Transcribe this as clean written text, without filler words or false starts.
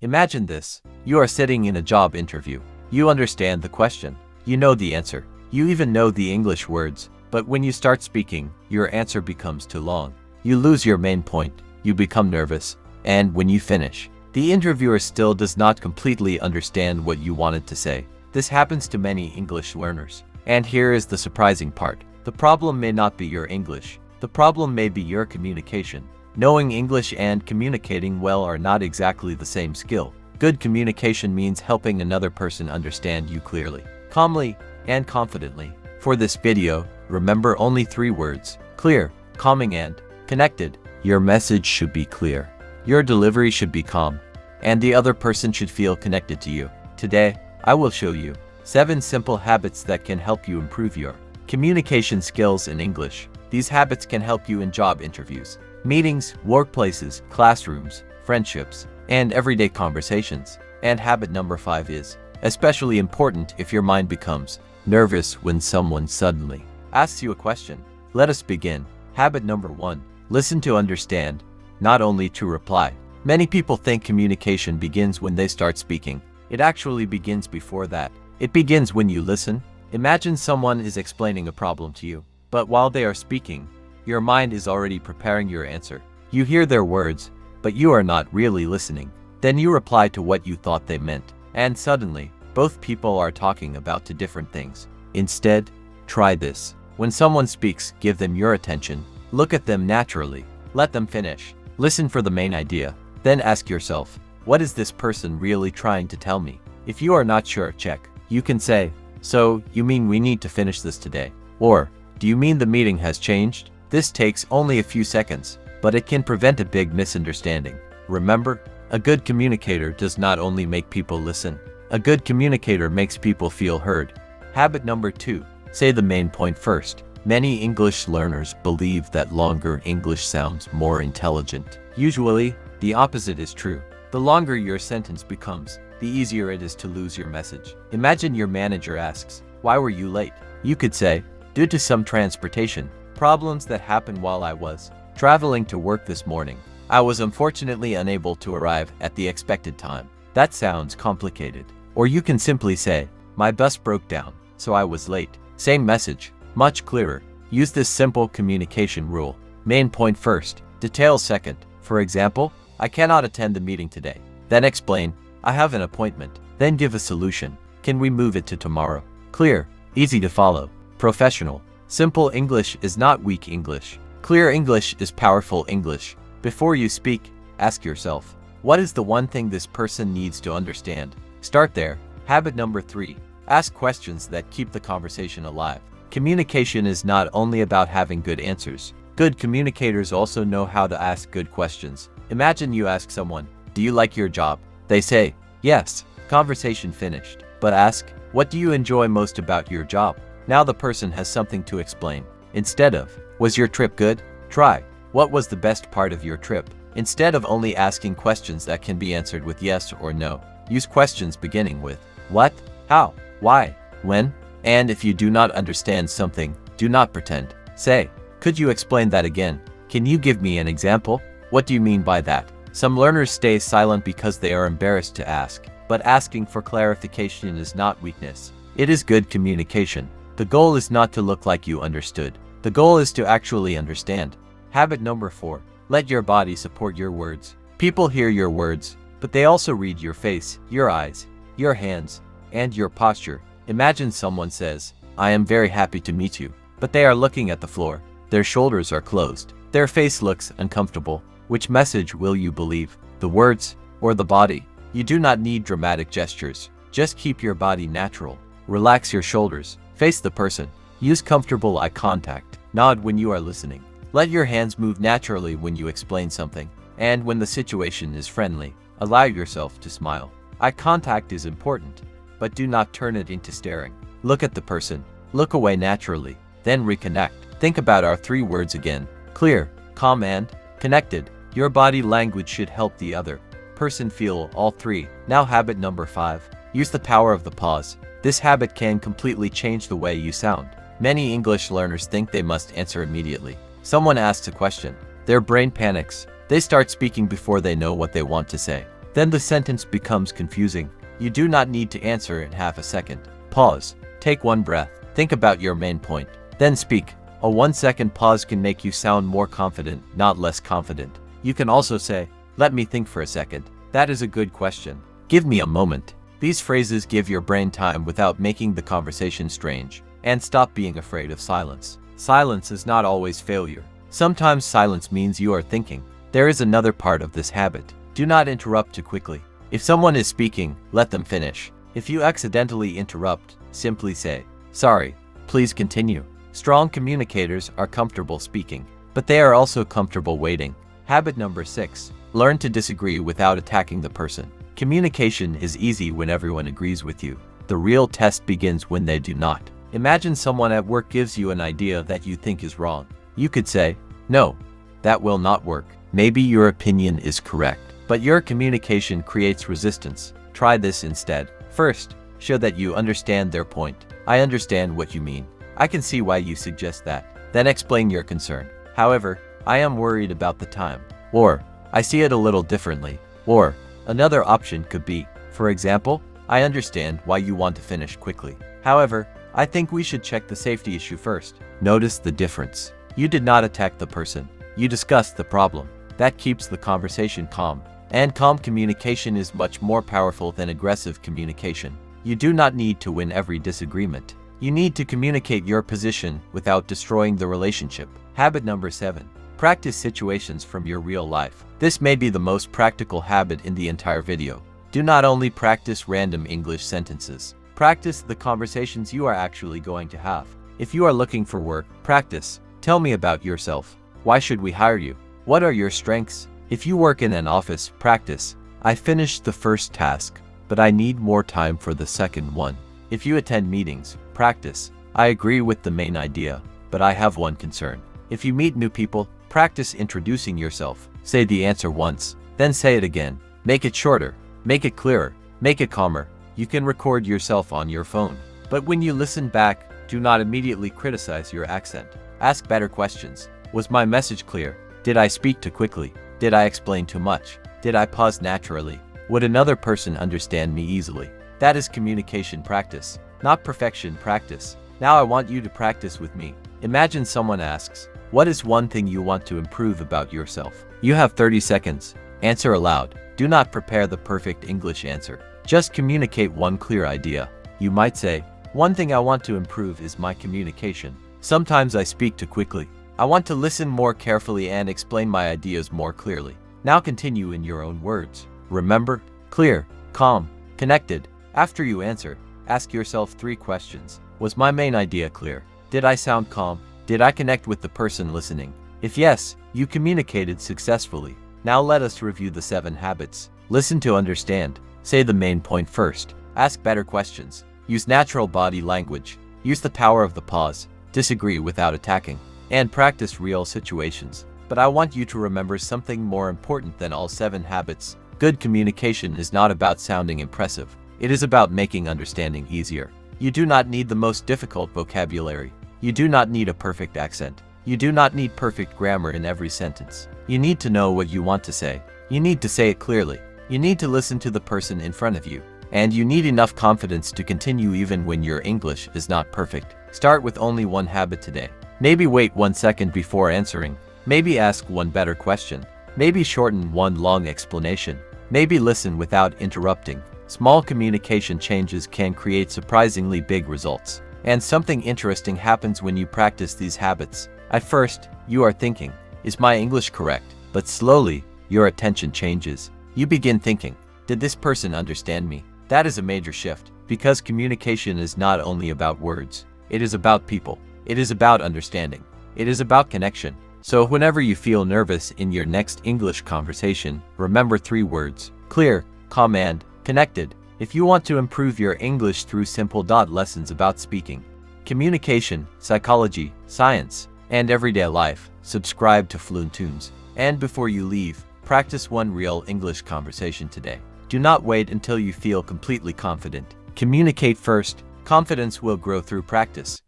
Imagine this. You are sitting in a job interview. You understand the question. You know the answer. You even know the English words. But when you start speaking, your answer becomes too long. You lose your main point. You become nervous. And when you finish, the interviewer still does not completely understand what you wanted to say. This happens to many English learners. And here is the surprising part. The problem may not be your English. The problem may be your communication. Knowing English and communicating well are not exactly the same skill. Good communication means helping another person understand you clearly, calmly, and confidently. For this video, remember only 3 words: clear, calming, and connected. Your message should be clear. Your delivery should be calm. And the other person should feel connected to you. Today, I will show you 7 simple habits that can help you improve your communication skills in English. These habits can help you in job interviews, meetings, workplaces, classrooms, friendships, and everyday conversations. And habit number 5 is especially important if your mind becomes nervous when someone suddenly asks you a question. Let us begin. Habit number 1. Listen to understand, not only to reply. Many people think communication begins when they start speaking. It actually begins before that. It begins when you listen. Imagine someone is explaining a problem to you, but while they are speaking, your mind is already preparing your answer. You hear their words, but you are not really listening. Then you reply to what you thought they meant, and suddenly, both people are talking about 2 different things. Instead, try this. When someone speaks, give them your attention. Look at them naturally. Let them finish. Listen for the main idea. Then ask yourself, what is this person really trying to tell me? If you are not sure, check. You can say, so, you mean we need to finish this today? Or, do you mean the meeting has changed? This takes only a few seconds, but it can prevent a big misunderstanding. Remember, a good communicator does not only make people listen. A good communicator makes people feel heard. Habit number 2. Say the main point first. Many English learners believe that longer English sounds more intelligent. Usually, the opposite is true. The longer your sentence becomes, the easier it is to lose your message. Imagine your manager asks, "Why were you late?" You could say, "Due to some transportation problems that happened while I was traveling to work this morning. I was unfortunately unable to arrive at the expected time." That sounds complicated. Or you can simply say, "My bus broke down, so I was late." Same message, much clearer. Use this simple communication rule. Main point first, details second. For example, "I cannot attend the meeting today." Then explain, "I have an appointment." Then give a solution. "Can we move it to tomorrow?" Clear, easy to follow, professional. Simple English is not weak English. Clear English is powerful English. Before you speak, ask yourself, what is the one thing this person needs to understand? Start there. Habit number 3. Ask questions that keep the conversation alive. Communication is not only about having good answers. Good communicators also know how to ask good questions. Imagine you ask someone, "Do you like your job?" They say, "Yes." Conversation finished. But ask, "What do you enjoy most about your job?" Now the person has something to explain. Instead of, "Was your trip good?" Try, "What was the best part of your trip?" Instead of only asking questions that can be answered with yes or no, use questions beginning with what, how, why, when, and if you do not understand something, do not pretend. Say, "Could you explain that again? Can you give me an example? What do you mean by that?" Some learners stay silent because they are embarrassed to ask, but asking for clarification is not weakness. It is good communication. The goal is not to look like you understood. The goal is to actually understand. Habit number 4. Let your body support your words. People hear your words, but they also read your face, your eyes, your hands, and your posture. Imagine someone says, "I am very happy to meet you," but they are looking at the floor. Their shoulders are closed. Their face looks uncomfortable. Which message will you believe? The words or the body? You do not need dramatic gestures. Just keep your body natural. Relax your shoulders. Face the person. Use comfortable eye contact. Nod when you are listening. Let your hands move naturally when you explain something. And when the situation is friendly, allow yourself to smile. Eye contact is important, but do not turn it into staring. Look at the person. Look away naturally. Then reconnect. Think about our 3 words again. Clear, calm, and connected. Your body language should help the other person feel all 3. Now habit number 5. Use the power of the pause. This habit can completely change the way you sound. Many English learners think they must answer immediately. Someone asks a question. Their brain panics. They start speaking before they know what they want to say. Then the sentence becomes confusing. You do not need to answer in half a second. Pause. Take one breath. Think about your main point. Then speak. A 1-second pause can make you sound more confident, not less confident. You can also say, "Let me think for a second. That is a good question. Give me a moment." These phrases give your brain time without making the conversation strange. And stop being afraid of silence. Silence is not always failure. Sometimes silence means you are thinking. There is another part of this habit. Do not interrupt too quickly. If someone is speaking, let them finish. If you accidentally interrupt, simply say, "Sorry, please continue." Strong communicators are comfortable speaking, but they are also comfortable waiting. Habit number 6. Learn to disagree without attacking the person. Communication is easy when everyone agrees with you. The real test begins when they do not. Imagine someone at work gives you an idea that you think is wrong. You could say, "No, that will not work. Maybe your opinion is correct." But your communication creates resistance. Try this instead. First, show that you understand their point. "I understand what you mean. I can see why you suggest that." Then explain your concern. "However, I am worried about the time." Or, "I see it a little differently." Or, another option could be, for example, "I understand why you want to finish quickly. However, I think we should check the safety issue first." Notice the difference. You did not attack the person. You discussed the problem. That keeps the conversation calm. And calm communication is much more powerful than aggressive communication. You do not need to win every disagreement. You need to communicate your position without destroying the relationship. Habit number 7. Practice situations from your real life. This may be the most practical habit in the entire video. Do not only practice random English sentences. Practice the conversations you are actually going to have. If you are looking for work, practice. "Tell me about yourself. Why should we hire you? What are your strengths?" If you work in an office, practice. "I finished the first task, but I need more time for the second one." If you attend meetings, practice. "I agree with the main idea, but I have one concern." If you meet new people, practice introducing yourself. Say the answer once, then say it again. Make it shorter, make it clearer, make it calmer. You can record yourself on your phone. But when you listen back, do not immediately criticize your accent. Ask better questions. Was my message clear? Did I speak too quickly? Did I explain too much? Did I pause naturally? Would another person understand me easily? That is communication practice, not perfection practice. Now I want you to practice with me. Imagine someone asks, "What is one thing you want to improve about yourself?" You have 30 seconds. Answer aloud. Do not prepare the perfect English answer. Just communicate one clear idea. You might say, "One thing I want to improve is my communication. Sometimes I speak too quickly. I want to listen more carefully and explain my ideas more clearly." Now continue in your own words. Remember, clear, calm, connected. After you answer, ask yourself 3 questions. Was my main idea clear? Did I sound calm? Did I connect with the person listening? If yes, you communicated successfully. Now let us review the 7 habits. Listen to understand. Say the main point first. Ask better questions. Use natural body language. Use the power of the pause. Disagree without attacking. And practice real situations. But I want you to remember something more important than all 7 habits. Good communication is not about sounding impressive. It is about making understanding easier. You do not need the most difficult vocabulary. You do not need a perfect accent. You do not need perfect grammar in every sentence. You need to know what you want to say. You need to say it clearly. You need to listen to the person in front of you. And you need enough confidence to continue even when your English is not perfect. Start with only one habit today. Maybe wait 1 second before answering. Maybe ask one better question. Maybe shorten one long explanation. Maybe listen without interrupting. Small communication changes can create surprisingly big results. And something interesting happens when you practice these habits. At first, you are thinking, "Is my English correct?" But slowly, your attention changes. You begin thinking, "Did this person understand me?" That is a major shift, because communication is not only about words. It is about people. It is about understanding. It is about connection. So whenever you feel nervous in your next English conversation, remember 3 words: clear, calm, and connected. If you want to improve your English through simple lessons about speaking, communication, psychology, science, and everyday life, subscribe to Fluentoons. And before you leave, practice one real English conversation today. Do not wait until you feel completely confident. Communicate first. Confidence will grow through practice.